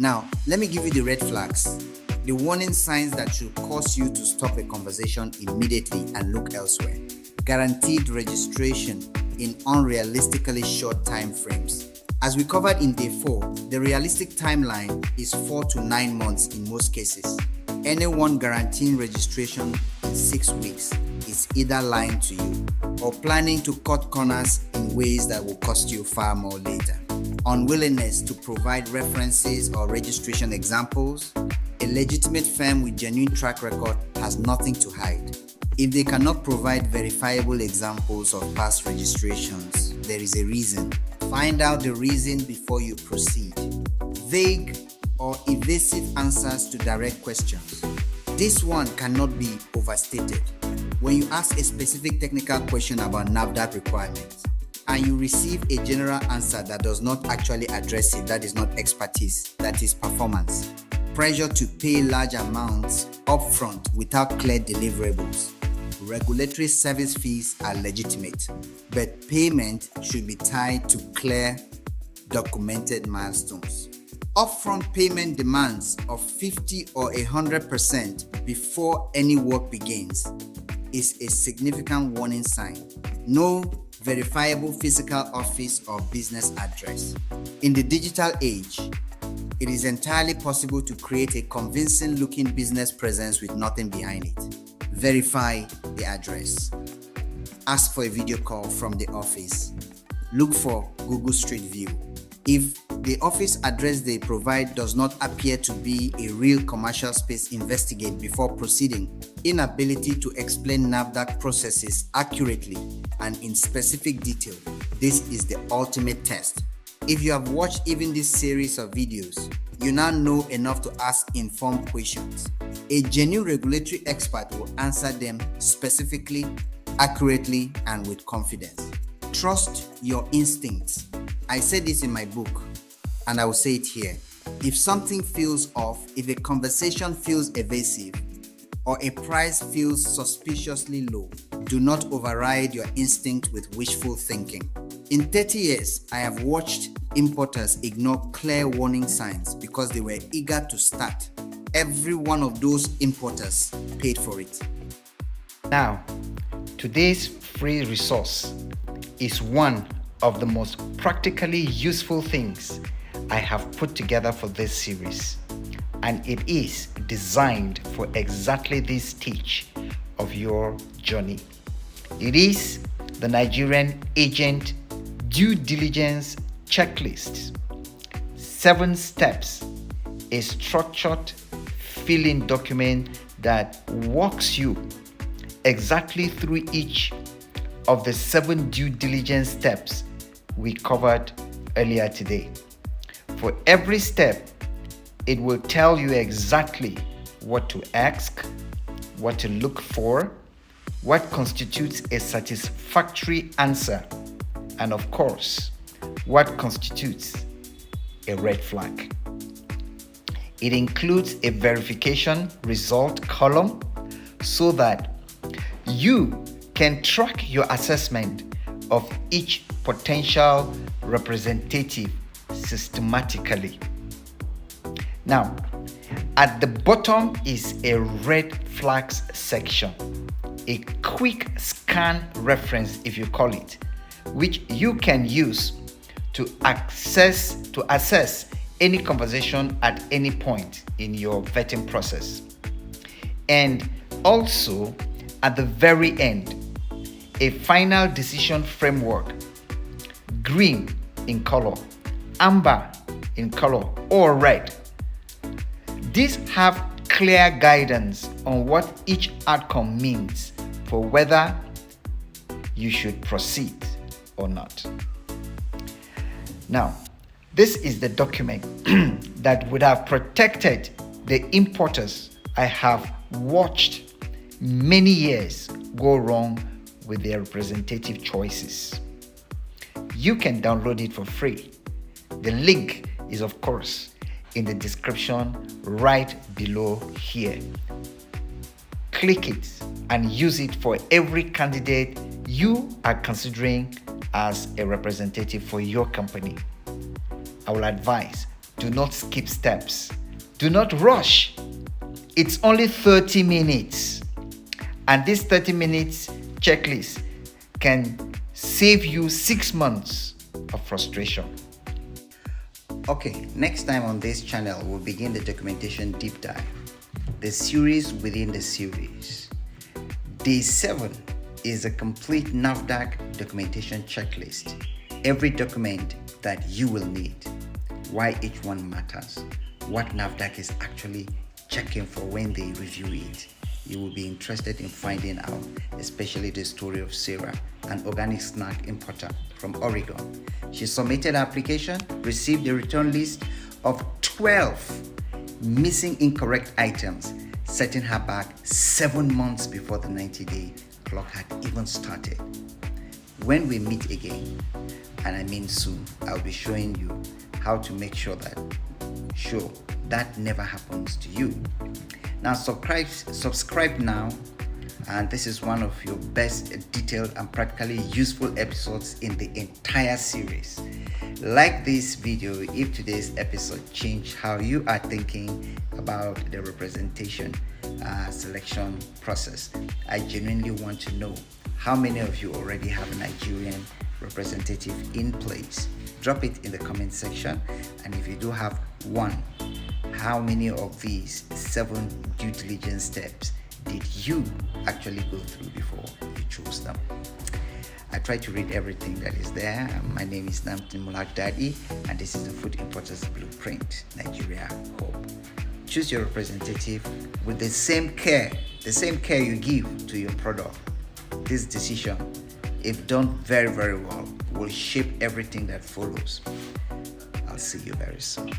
Now, let me give you the red flags, the warning signs that should cause you to stop a conversation immediately and look elsewhere. Guaranteed registration in unrealistically short time frames. As we covered in day 4, the realistic timeline is 4 to 9 months in most cases. Anyone guaranteeing registration in 6 weeks is either lying to you or planning to cut corners in ways that will cost you far more later. Unwillingness to provide references or registration examples. A legitimate firm with genuine track record has nothing to hide. If they cannot provide verifiable examples of past registrations, there is a reason. Find out the reason before you proceed. Vague or evasive answers to direct questions. This one cannot be overstated. When you ask a specific technical question about NAFDAC requirements and you receive a general answer that does not actually address it, that is not expertise, that is performance. Pressure to pay large amounts upfront without clear deliverables. Regulatory service fees are legitimate, but payment should be tied to clear, documented milestones. Upfront payment demands of 50 or 100% before any work begins is a significant warning sign. No verifiable physical office or business address. In the digital age, it is entirely possible to create a convincing looking business presence with nothing behind it. Verify the address. Ask for a video call from the office. Look for Google Street View. If the office address they provide does not appear to be a real commercial space, investigate before proceeding. Inability to explain NAFDAC processes accurately and in specific detail. This is the ultimate test. If you have watched even this series of videos, you now know enough to ask informed questions. A genuine regulatory expert will answer them specifically, accurately, and with confidence. Trust your instincts. I said this in my book, and I will say it here. If something feels off, if a conversation feels evasive, or a price feels suspiciously low, do not override your instinct with wishful thinking. In 30 years, I have watched importers ignore clear warning signs because they were eager to start. Every one of those importers paid for it. Now, today's free resource is one of the most practically useful things I have put together for this series, and it is designed for exactly this stage of your journey. It is the Nigerian Agent Due Diligence Checklist. 7 steps, a structured fill-in document that walks you exactly through each of the 7 due diligence steps we covered earlier today. For every step, it will tell you exactly what to ask, what to look for, what constitutes a satisfactory answer, and of course, what constitutes a red flag. It includes a verification result column so that you can track your assessment of each potential representative systematically. Now, at the bottom is a red flags section, a quick scan reference, if you call it, which you can use to assess any conversation at any point in your vetting process. And also, at the very end, a final decision framework, green in color, amber in color, or red. These have clear guidance on what each outcome means for whether you should proceed or not. Now, this is the document that would have protected the importers I have watched many years go wrong with their representative choices. You can download it for free. The link is, of course, in the description right below here. Click it and use it for every candidate you are considering as a representative for your company. I will advise Do not skip steps. Do not rush. It's only 30 minutes. And this 30 minutes checklist can save you 6 months of frustration. Okay, next time on this channel, we'll begin the documentation deep dive, the series within the series. Day 7 is a complete NAFDAC documentation checklist. Every document that you will need, why each one matters, what NAFDAC is actually checking for when they review it. You will be interested in finding out, especially the story of Sarah, an organic snack importer from Oregon. She submitted her application, received a return list of 12 missing incorrect items, setting her back 7 months before the 90-day clock had even started. When we meet again, and I mean soon, I'll be showing you how to make sure that never happens to you. Now subscribe now, and this is one of your best detailed and practically useful episodes in the entire series. Like this video if today's episode changed how you are thinking about the representation selection process. I genuinely want to know how many of you already have a Nigerian representative in place. Drop it in the comment section, and if you do have one, how many of these 7 due diligence steps did you actually go through before you chose them? I try to read everything that is there. My name is Namtin Mulak Daddy, and this is the Food Importers Blueprint, Nigeria Hope. Choose your representative with the same care you give to your product. This decision, if done very, very well, will shape everything that follows. I'll see you very soon.